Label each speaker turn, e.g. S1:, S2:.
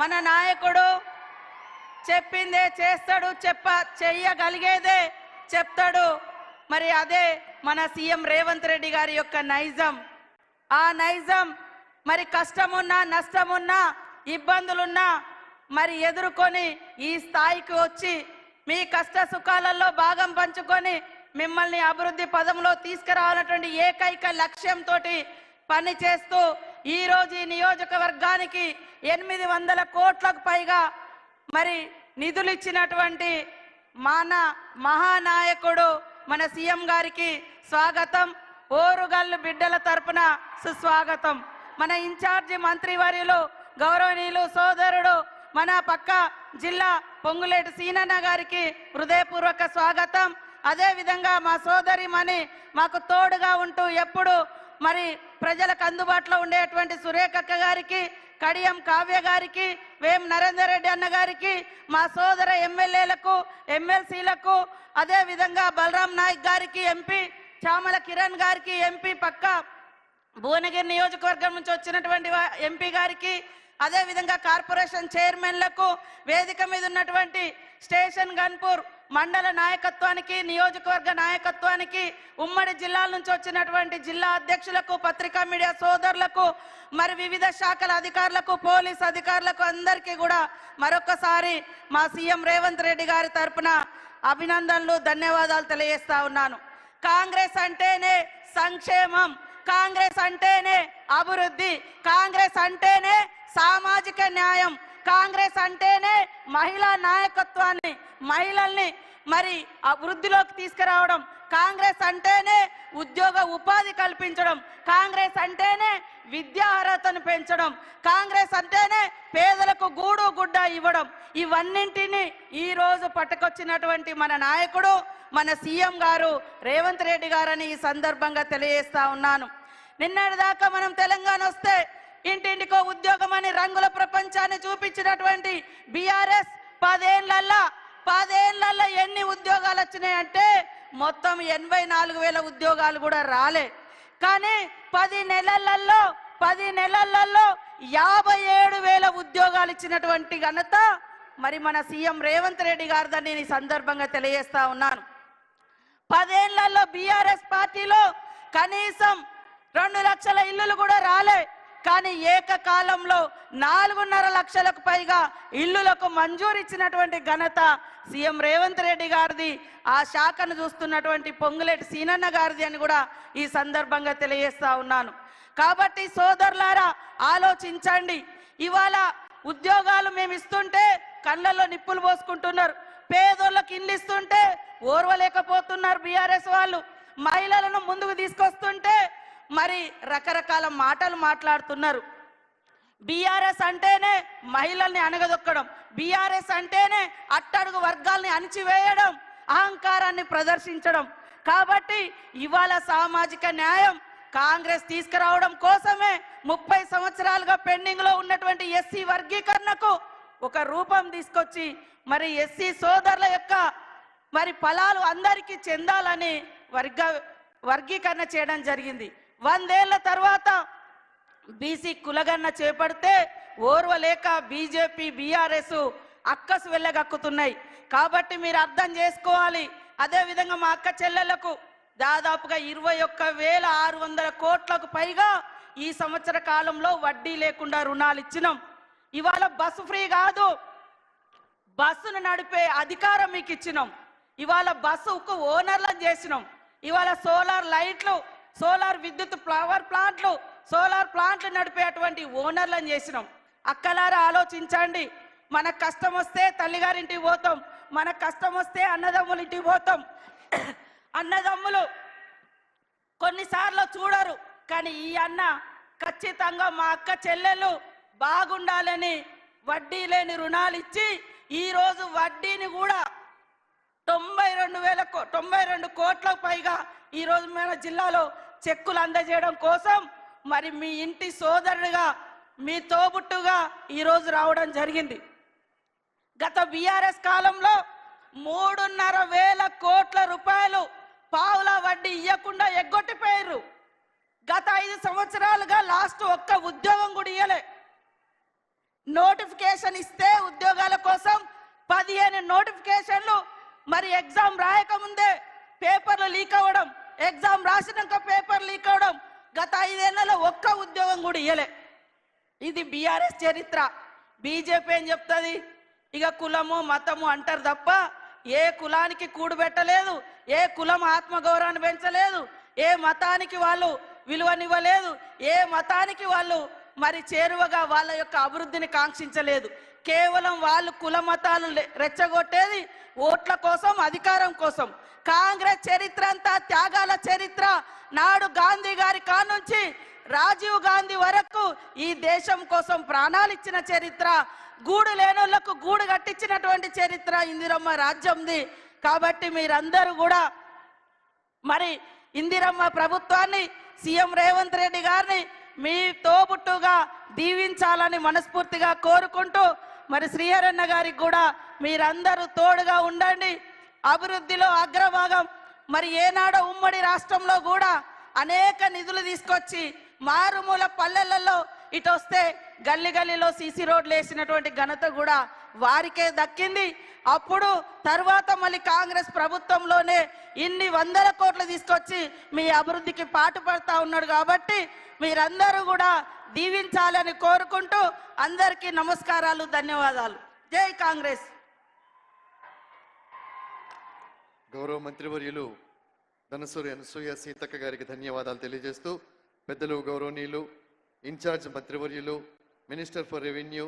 S1: మన నాయకుడు చెప్పిందే చేస్తాడు, చెయ్యగలిగేదే చెప్తాడు. మరి అదే మన సీఎం రేవంత్ రెడ్డి గారి యొక్క నైజం. ఆ నైజం మరి కష్టమున్నా నష్టమున్నా ఇబ్బందులున్నా మరి ఎదుర్కొని ఈ స్థాయికి వచ్చి మీ కష్ట సుఖాలలో భాగం పంచుకొని మిమ్మల్ని అభివృద్ధి పదంలో తీసుకురావాలన్నటువంటి ఏకైక లక్ష్యంతో పని చేస్తూ ఈరోజు ఈ నియోజకవర్గానికి 800 కోట్లకు పైగా మరి నిధులు ఇచ్చినటువంటి మన మహానాయకుడు మన సీఎం గారికి స్వాగతం. ఓరుగల్లు బిడ్డల తరపున సుస్వాగతం. మన ఇన్ఛార్జి మంత్రివర్యులు గౌరవనీయులు సోదరుడు మన పక్క జిల్లా పొంగులేటి సీనన్న గారికి హృదయపూర్వక స్వాగతం. అదే విధంగా మా సోదరి మని మాకు తోడుగా ఉంటూ ఎప్పుడు మరి ప్రజలకు అందుబాటులో ఉండేటువంటి సురేఖక్క గారికి, కడియం కావ్య గారికి, వేం నరేందర్ రెడ్డి అన్న గారికి, మా సోదర ఎమ్మెల్యేలకు ఎమ్మెల్సీలకు, అదే విధంగా బలరాం నాయక్ గారికి ఎంపీ, చామల కిరణ్ గారికి ఎంపీ పక్క భువనగిరి నియోజకవర్గం నుంచి వచ్చినటువంటి ఎంపీ గారికి, అదే విధంగా కార్పొరేషన్ చైర్మన్లకు, వేదిక మీద ఉన్నటువంటి స్టేషన్ గన్పూర్ మండల నాయకత్వానికి, నియోజకవర్గ నాయకత్వానికి, ఉమ్మడి జిల్లాల నుంచి వచ్చినటువంటి జిల్లా అధ్యక్షులకు, పత్రికా మీడియా సోదరులకు, మరి వివిధ శాఖల అధికారులకు, పోలీస్ అధికారులకు అందరికీ కూడా మరొకసారి మా సీఎం రేవంత్ రెడ్డి గారి తరపున అభినందనలు, ధన్యవాదాలు తెలియజేస్తా ఉన్నాను. కాంగ్రెస్ అంటేనే సంక్షేమం, కాంగ్రెస్ అంటేనే అభివృద్ధి, కాంగ్రెస్ అంటేనే సామాజిక న్యాయం, కాంగ్రెస్ అంటేనే మహిళా నాయకత్వాన్ని, మహిళల్ని మరి అభివృద్ధిలోకి తీసుకురావడం, కాంగ్రెస్ అంటేనే ఉద్యోగ ఉపాధి కల్పించడం, కాంగ్రెస్ అంటేనే విద్యా అర్హతను పెంచడం, కాంగ్రెస్ అంటేనే పేదలకు గూడు గుడ్డ ఇవ్వడం. ఇవన్నింటినీ ఈరోజు పట్టుకొచ్చినటువంటి మన నాయకుడు మన సీఎం గారు రేవంత్ రెడ్డి గారని ఈ సందర్భంగా తెలియజేస్తా ఉన్నాను. నిన్నటిదాకా మనం తెలంగాణ వస్తే ఇంటింటికో ఉద్యోగం అని రంగుల ప్రపంచాన్ని చూపించినటువంటి బీఆర్ఎస్ 10 ఏళ్లలో ఎన్ని ఉద్యోగాలు వచ్చినాయంటే మొత్తం 84,000 ఉద్యోగాలు కూడా రాలే. కానీ 10 నెలలలో 57,000 ఉద్యోగాలు ఇచ్చినటువంటి ఘనత మరి మన సీఎం రేవంత్ రెడ్డి గారిదని ఈ సందర్భంగా తెలియజేస్తా ఉన్నాను. 10 ఏళ్లలో బీఆర్ఎస్ పార్టీలో కనీసం 2 లక్షల ఇల్లులు కూడా రాలే. కానీ ఏకకాలంలో 4.5 లక్షలకు పైగా ఇల్లులకు మంజూరు ఇచ్చినటువంటి ఘనత సీఎం రేవంత్ రెడ్డి గారిది, ఆ శాఖను చూస్తున్నటువంటి పొంగులేటి సీనన్న గారిది అని కూడా ఈ సందర్భంగా తెలియజేస్తా ఉన్నాను. కాబట్టి సోదరులారా ఆలోచించండి. ఇవాళ ఉద్యోగాలు మేము ఇస్తుంటే కళ్ళల్లో నిప్పులు పోసుకుంటున్నారు, పేదోళ్ళకి ఇల్లు ఇస్తుంటే ఓర్వలేకపోతున్నారు బీఆర్ఎస్ వాళ్ళు, మహిళలను ముందుకు తీసుకొస్తుంటే మరి రకరకాల మాటలు మాట్లాడుతున్నారు. బీఆర్ఎస్ అంటేనే మహిళల్ని అణగదొక్కడం, బీఆర్ఎస్ అంటేనే అట్టడుగు వర్గాల్ని అణిచివేయడం, అహంకారాన్ని ప్రదర్శించడం. కాబట్టి ఇవాళ సామాజిక న్యాయం కాంగ్రెస్ తీసుకురావడం కోసమే 30 సంవత్సరాలుగా పెండింగ్ లో ఉన్నటువంటి ఎస్సీ వర్గీకరణకు ఒక రూపం తీసుకొచ్చి మరి ఎస్సీ సోదరుల యొక్క మరి ఫలాలు అందరికీ చెందాలని వర్గీకరణ చేయడం జరిగింది. 100 ఏళ్ల తర్వాత బీసీ కులగన్న చేపడితే ఓర్వలేక బీజేపీ బీఆర్ఎస్ అక్కసు వెళ్ళగక్కుతున్నాయి. కాబట్టి మీరు అర్థం చేసుకోవాలి. అదేవిధంగా మా అక్క చెల్లెళ్లకు దాదాపుగా 21,600 కోట్లకు పైగా ఈ సంవత్సర కాలంలో వడ్డీ లేకుండా రుణాలు ఇచ్చినాం. ఇవాళ బస్సు ఫ్రీ కాదు, బస్సును నడిపే అధికారం మీకు ఇచ్చినాం. ఇవాళ బస్సుకు ఓనర్లను చేసినాం. ఇవాళ సోలార్ లైట్లు, సోలార్ విద్యుత్ పవర్ ప్లాంట్లు, సోలార్ ప్లాంట్లు నడిపేటువంటి ఓనర్లను చేసినాం. అక్కలారా ఆలోచించండి. మన కష్టం వస్తే తల్లిగారింటికి పోతాం, మన కష్టం వస్తే అన్నదమ్ముల ఇంటికి పోతాం. అన్నదమ్ములు కొన్నిసార్లు చూడరు, కానీ ఈ అన్న ఖచ్చితంగా మా అక్క చెల్లెలు బాగుండాలని వడ్డీ లేని రుణాలు ఇచ్చి ఈరోజు వడ్డీని కూడా 92 కోట్లకు పైగా ఈరోజు మన జిల్లాలో చెక్కులు అందజేయడం కోసం మరి మీ ఇంటి సోదరుడిగా, మీ తోబుట్టుగా ఈరోజు రావడం జరిగింది. గత బీఆర్ఎస్ కాలంలో 3,500 కోట్ల రూపాయలు పావుల వడ్డీ ఇవ్వకుండా ఎగ్గొట్టిపోయారు. గత 5 సంవత్సరాలుగా లాస్ట్ ఒక్క ఉద్యోగం కూడా ఇవ్వలే. నోటిఫికేషన్ ఇస్తే ఉద్యోగాల కోసం 15 నోటిఫికేషన్లు, మరి ఎగ్జామ్ రాయకముందే పేపర్లు లీక్ అవ్వడం, ఎగ్జామ్ రాసినాక పేపర్ లీక్ అవ్వడం, గత 5 ఏళ్లలో ఒక్క ఉద్యోగం కూడా ఇయ్యలే. ఇది బీఆర్ఎస్ చరిత్ర. బీజేపీ ఏం చెప్తుంది? ఇక కులము మతము అంటారు తప్ప ఏ కులానికి కూడు పెట్టలేదు, ఏ కులం ఆత్మగౌరవాన్ని పెంచలేదు, ఏ మతానికి వాళ్ళు విలువనివ్వలేదు, ఏ మతానికి వాళ్ళు మరి చేరువగా వాళ్ళ యొక్క అభివృద్ధిని కాంక్షించలేదు. కేవలం వాళ్ళు కుల మతాలు రెచ్చగొట్టేది ఓట్ల కోసం, అధికారం కోసం. కాంగ్రెస్ చరిత్ర అంతా త్యాగాల చరిత్ర. నాడు గాంధీ గారి కానుంచి రాజీవ్ గాంధీ వరకు ఈ దేశం కోసం ప్రాణాలు ఇచ్చిన చరిత్ర, గూడు లేనోళ్లకు గూడు కట్టించినటువంటి చరిత్ర ఇందిరమ్మ రాజ్యంది. కాబట్టి మీరందరూ కూడా మరి ఇందిరమ్మ ప్రభుత్వాన్ని, సీఎం రేవంత్ రెడ్డి గారిని మీ తోబుట్టుగా దీవించాలని మనస్ఫూర్తిగా కోరుకుంటూ, మరి శ్రీహరన్న గారికి కూడా మీరందరూ తోడుగా ఉండండి. అభివృద్ధిలో అగ్రభాగం. మరి ఏనాడో ఉమ్మడి రాష్ట్రంలో కూడా అనేక నిధులు తీసుకొచ్చి మారుమూల పల్లెలలో ఇటు వస్తే గల్లీ గల్లీలో సీసీ రోడ్లు వేసినటువంటి ఘనత కూడా వారికే దక్కింది. అప్పుడు తర్వాత మళ్ళీ కాంగ్రెస్ ప్రభుత్వంలోనే ఇన్ని 100 కోట్లు తీసుకొచ్చి మీ అభివృద్ధికి పాటుపడతా ఉన్నాడు. కాబట్టి మీరందరూ కూడా దీవించాలని కోరుకుంటూ అందరికీ నమస్కారాలు, ధన్యవాదాలు. జై కాంగ్రెస్.
S2: గౌరవ మంత్రివర్యులు ధనసూరి అనసూయ సీతక్క గారికి ధన్యవాదాలు తెలియజేస్తూ, పెద్దలు గౌరవనీయులు ఇన్ఛార్జ్ మంత్రివర్యులు మినిస్టర్ ఫర్ రెవెన్యూ